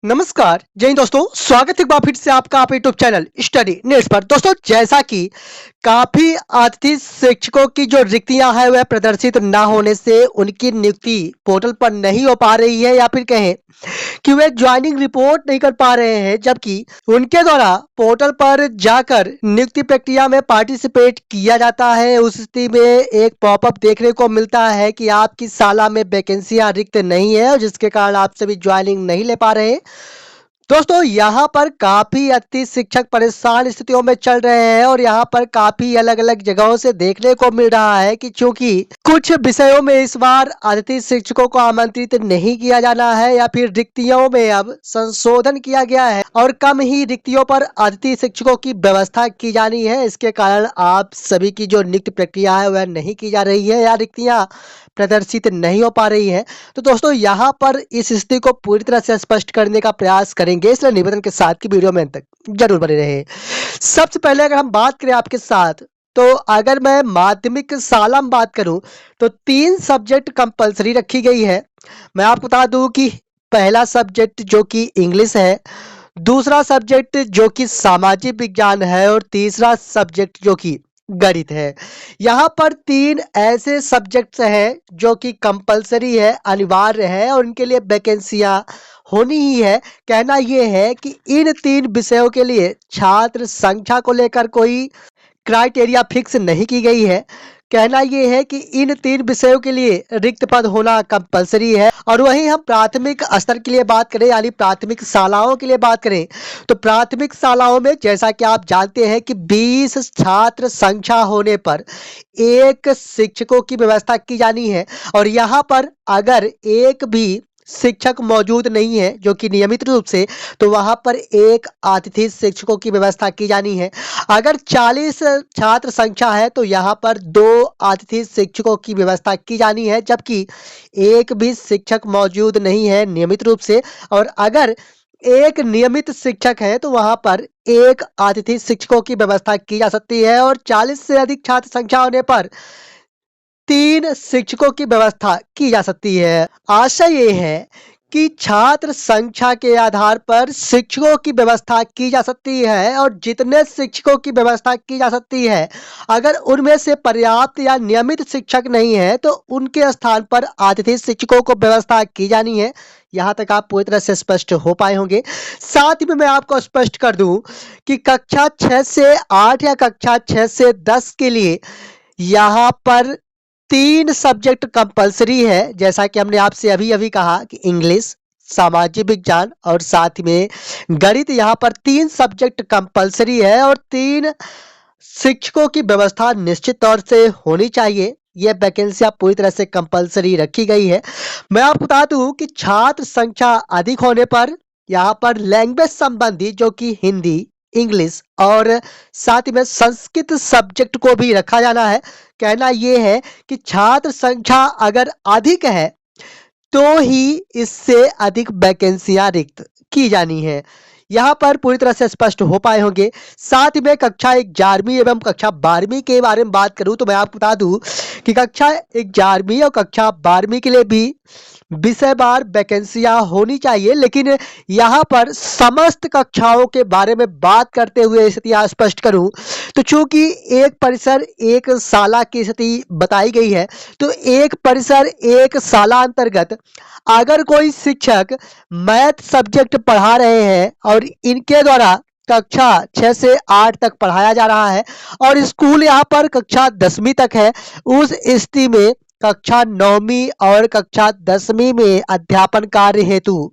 नमस्कार जय हिंद दोस्तों, स्वागत है एक बार फिर से आपका आप यूट्यूब चैनल स्टडी नेट्स पर। दोस्तों, जैसा कि काफी अतिथि शिक्षकों की जो रिक्तियां हैं वह प्रदर्शित ना होने से उनकी नियुक्ति पोर्टल पर नहीं हो पा रही है, या फिर कहें कि वे ज्वाइनिंग रिपोर्ट नहीं कर पा रहे हैं, जबकि उनके द्वारा पोर्टल पर जाकर नियुक्ति प्रक्रिया में पार्टिसिपेट किया जाता है। उस स्थिति में एक पॉपअप देखने को मिलता है कि आपकी साला में वैकेंसियां रिक्त नहीं है और जिसके कारण आप सभी ज्वाइनिंग नहीं ले पा रहे। दोस्तों, यहाँ पर काफी अतिथि शिक्षक परेशान स्थितियों में चल रहे हैं और यहाँ पर काफी अलग अलग जगहों से देखने को मिल रहा है कि चूंकि कुछ विषयों में इस बार अतिथि शिक्षकों को आमंत्रित नहीं किया जाना है या फिर रिक्तियों में अब संशोधन किया गया है और कम ही रिक्तियों पर अतिथि शिक्षकों की व्यवस्था की जानी है। इसके कारण आप सभी की जो नियुक्ति प्रक्रिया है वह नहीं की जा रही है या रिक्तियां प्रदर्शित नहीं हो पा रही है। तो दोस्तों, यहाँ पर इस स्थिति को पूरी तरह से स्पष्ट करने का प्रयास करेंगे, इसलिए निवेदन के साथ की वीडियो में अंत तक जरूर बने रहे। सबसे पहले अगर हम बात करें आपके साथ, तो अगर मैं माध्यमिक शाला में बात करूं तो 3 सब्जेक्ट कंपलसरी रखी गई है। मैं आपको बता दूं कि पहला सब्जेक्ट जो कि इंग्लिश है, दूसरा सब्जेक्ट जो कि सामाजिक विज्ञान है और तीसरा सब्जेक्ट जो कि गणित है। यहाँ पर 3 ऐसे सब्जेक्ट्स हैं जो कि कंपलसरी है, अनिवार्य है और उनके लिए वैकेंसियां होनी ही है। कहना ये है कि इन 3 विषयों के लिए छात्र संख्या को लेकर कोई क्राइटेरिया फिक्स नहीं की गई है। कहना यह है कि इन 3 विषयों के लिए रिक्त पद होना कंपलसरी है। और वहीं हम प्राथमिक स्तर के लिए बात करें, यानी प्राथमिक शालाओं के लिए बात करें, तो प्राथमिक शालाओं में जैसा कि आप जानते हैं कि 20 छात्र संख्या होने पर एक शिक्षकों की व्यवस्था की जानी है। और यहाँ पर अगर एक भी शिक्षक मौजूद नहीं है जो कि नियमित रूप से, तो वहां पर एक अतिथि शिक्षकों की व्यवस्था की जानी है। अगर 40 छात्र संख्या है तो यहाँ पर 2 अतिथि शिक्षकों की व्यवस्था की जानी है, जबकि एक भी शिक्षक मौजूद नहीं है नियमित रूप से। और अगर एक नियमित शिक्षक है तो वहां पर एक अतिथि शिक्षकों की व्यवस्था की जा सकती है। और 40 से अधिक छात्र संख्या होने पर 3 शिक्षकों की व्यवस्था की जा सकती है। आशा ये है कि छात्र संख्या के आधार पर शिक्षकों की व्यवस्था की जा सकती है और जितने शिक्षकों की व्यवस्था की जा सकती है, अगर उनमें से पर्याप्त या नियमित शिक्षक नहीं है तो उनके स्थान पर अतिथि शिक्षकों को व्यवस्था की जानी है। यहाँ तक आप पूरी तरह से स्पष्ट हो पाए होंगे। साथ ही में मैं आपको स्पष्ट कर दूं कि कक्षा 6 से 8 या कक्षा 6 से 10 के लिए यहाँ पर 3 सब्जेक्ट कंपलसरी है, जैसा कि हमने आपसे अभी अभी कहा कि इंग्लिश, सामाजिक विज्ञान और साथ में गणित। यहाँ पर 3 सब्जेक्ट कंपलसरी है और 3 शिक्षकों की व्यवस्था निश्चित तौर से होनी चाहिए। यह वैकेंसियां पूरी तरह से कंपलसरी रखी गई है। मैं आपको बता दूं कि छात्र संख्या अधिक होने पर यहाँ पर लैंग्वेज संबंधी जो कि हिंदी, इंग्लिश और साथ ही में संस्कृत सब्जेक्ट को भी रखा जाना है। कहना यह है कि छात्र संख्या अगर अधिक है तो ही इससे अधिक वैकेंसियां रिक्त की जानी है। यहाँ पर पूरी तरह से स्पष्ट हो पाए होंगे। साथ ही में कक्षा 11वीं एवं कक्षा 12वीं के बारे में बात करूं तो मैं आपको बता दूं कि कक्षा 11वीं और कक्षा 12वीं के लिए भी विषयवार वैकेंसियां होनी चाहिए, लेकिन यहाँ पर समस्त कक्षाओं के बारे में बात करते हुए स्थिति स्पष्ट करूं तो चूंकि एक परिसर एक शाला की स्थिति बताई गई है, तो एक परिसर एक शाला अंतर्गत अगर कोई शिक्षक मैथ सब्जेक्ट पढ़ा रहे हैं और इनके द्वारा कक्षा 6 से 8 तक पढ़ाया जा रहा है और स्कूल यहाँ पर कक्षा 10वीं तक है, उस स्थिति में कक्षा 9वीं और कक्षा 10वीं में अध्यापन कार्य हेतु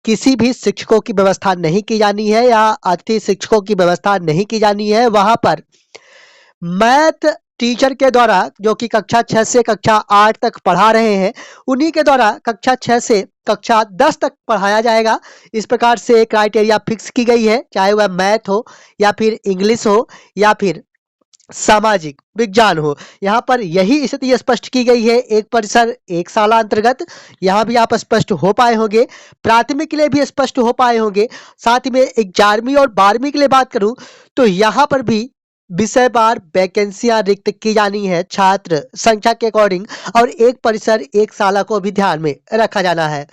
किसी भी शिक्षकों की व्यवस्था नहीं की जानी है या अतिथि शिक्षकों की व्यवस्था नहीं की जानी है। वहां पर मैथ टीचर के द्वारा जो कि कक्षा 6 से कक्षा 8 तक पढ़ा रहे हैं, उन्हीं के द्वारा कक्षा 6 से कक्षा 10 तक पढ़ाया जाएगा। इस प्रकार से क्राइटेरिया फिक्स की गई है, चाहे वह मैथ हो या फिर इंग्लिश हो या फिर सामाजिक विज्ञान हो। यहाँ पर यही स्थिति स्पष्ट की गई है, एक परिसर एक शाला अंतर्गत। यहाँ भी आप स्पष्ट हो पाए होंगे, प्राथमिक के लिए भी स्पष्ट हो पाए होंगे। साथ ही में 11वीं और 12वीं के लिए बात करूं तो यहाँ पर भी विषयवार वैकेंसियां रिक्त की जानी है छात्र संख्या के अकॉर्डिंग, और एक परिसर एक शाला को भी ध्यान में रखा जाना है।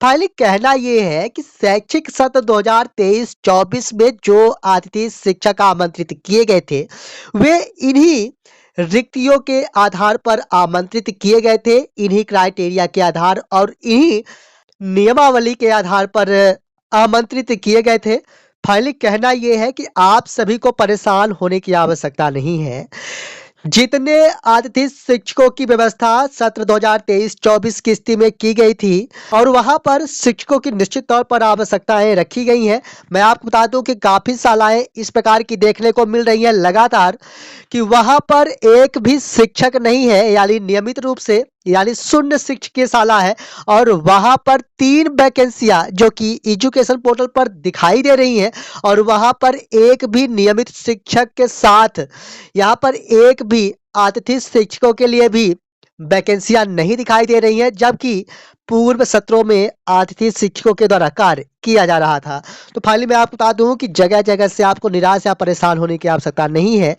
फाइनली कहना ये है कि शैक्षिक सत्र 2023-24 में जो अतिथि शिक्षक आमंत्रित किए गए थे वे इन्हीं रिक्तियों के आधार पर आमंत्रित किए गए थे, इन्हीं क्राइटेरिया के आधार और इन्हीं नियमावली के आधार पर आमंत्रित किए गए थे। फाइनली कहना यह है कि आप सभी को परेशान होने की आवश्यकता नहीं है। जितने अतिथि शिक्षकों की व्यवस्था सत्र 2023-24 की स्थिति में की गई थी और वहां पर शिक्षकों की निश्चित तौर पर आवश्यकताएं रखी गई हैं। मैं आपको बता दूं कि काफी शालाएं इस प्रकार की देखने को मिल रही हैं लगातार कि वहां पर एक भी शिक्षक नहीं है, यानी नियमित रूप से यानी शून्य शिक्षकीय शाला है, और वहां पर 3 वैकेंसियां जो कि एजुकेशन पोर्टल पर दिखाई दे रही हैं और वहां पर एक भी नियमित शिक्षक के साथ यहाँ पर एक भी अतिथि शिक्षकों के लिए भी वैकेंसियां नहीं दिखाई दे रही हैं, जबकि पूर्व सत्रों में अतिथि शिक्षकों के द्वारा कार्य किया जा रहा था। तो फाइनली मैं आपको बता दूं कि जगह जगह से आपको निराश या परेशान होने की आवश्यकता नहीं है।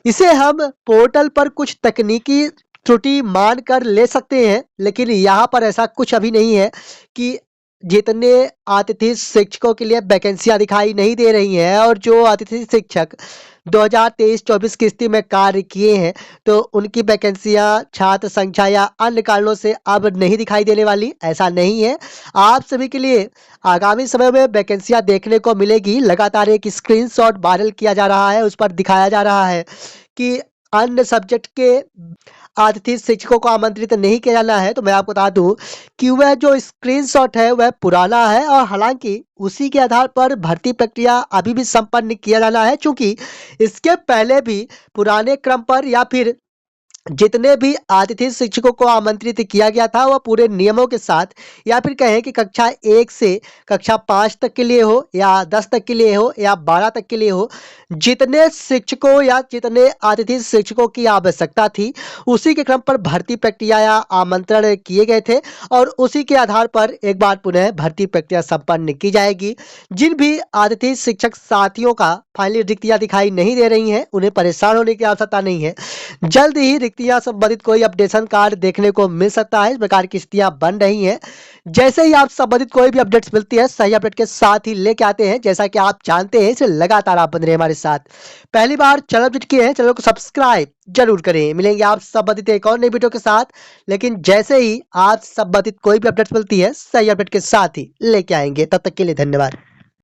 इसे हम पोर्टल पर कुछ तकनीकी त्रुटि मान कर ले सकते हैं, लेकिन यहाँ पर ऐसा कुछ अभी नहीं है कि जितने अतिथि शिक्षकों के लिए वैकेंसियां दिखाई नहीं दे रही हैं और जो अतिथि शिक्षक 2023-24 की स्थिति में कार्य किए हैं तो उनकी वैकेंसियां छात्र संख्या या अन्य कारणों से अब नहीं दिखाई देने वाली, ऐसा नहीं है। आप सभी के लिए आगामी समय में वैकेंसियां देखने को मिलेगी। लगातार एक स्क्रीनशॉट वायरल किया जा रहा है, उस पर दिखाया जा रहा है कि अन्य सब्जेक्ट के अतिथि शिक्षकों को आमंत्रित नहीं किया जाना है। तो मैं आपको बता दूं कि वह जो स्क्रीनशॉट है वह पुराना है और हालांकि उसी के आधार पर भर्ती प्रक्रिया अभी भी संपन्न किया जाना है, क्योंकि इसके पहले भी पुराने क्रम पर या फिर जितने भी अतिथि शिक्षकों को आमंत्रित किया गया था वह पूरे नियमों के साथ, या फिर कहें कि कक्षा 1 से कक्षा 5 तक के लिए हो या 10 तक के लिए हो या 12 तक के लिए हो, जितने शिक्षकों या जितने अतिथि शिक्षकों की आवश्यकता थी उसी के क्रम पर भर्ती प्रक्रिया या आमंत्रण किए गए थे और उसी के आधार पर एक बार पुनः भर्ती प्रक्रिया संपन्न की जाएगी। जिन भी अतिथि शिक्षक साथियों का फाइनली रिक्तियां दिखाई नहीं दे रही हैं उन्हें परेशान होने की आवश्यकता नहीं है। जल्द ही रिक्तियां संबंधित कोई अपडेशन कार्ड देखने को मिल सकता है। इस प्रकार की स्थितियां बन रही हैं। जैसे ही आप संबंधित कोई भी अपडेट्स मिलती है सही अपडेट के साथ ही लेके आते हैं। जैसा कि आप जानते हैं इसे लगातार आप बन रहे हमारे साथ। पहली बार चैनल विजिट किए हैं, चैनल को सब्सक्राइब जरूर करें। मिलेंगे आप संबंधित एक और नई वीडियो के साथ, लेकिन जैसे ही आप संबंधित कोई भी अपडेट्स मिलती है सही अपडेट के साथ ही लेके आएंगे। तब तक के लिए धन्यवाद।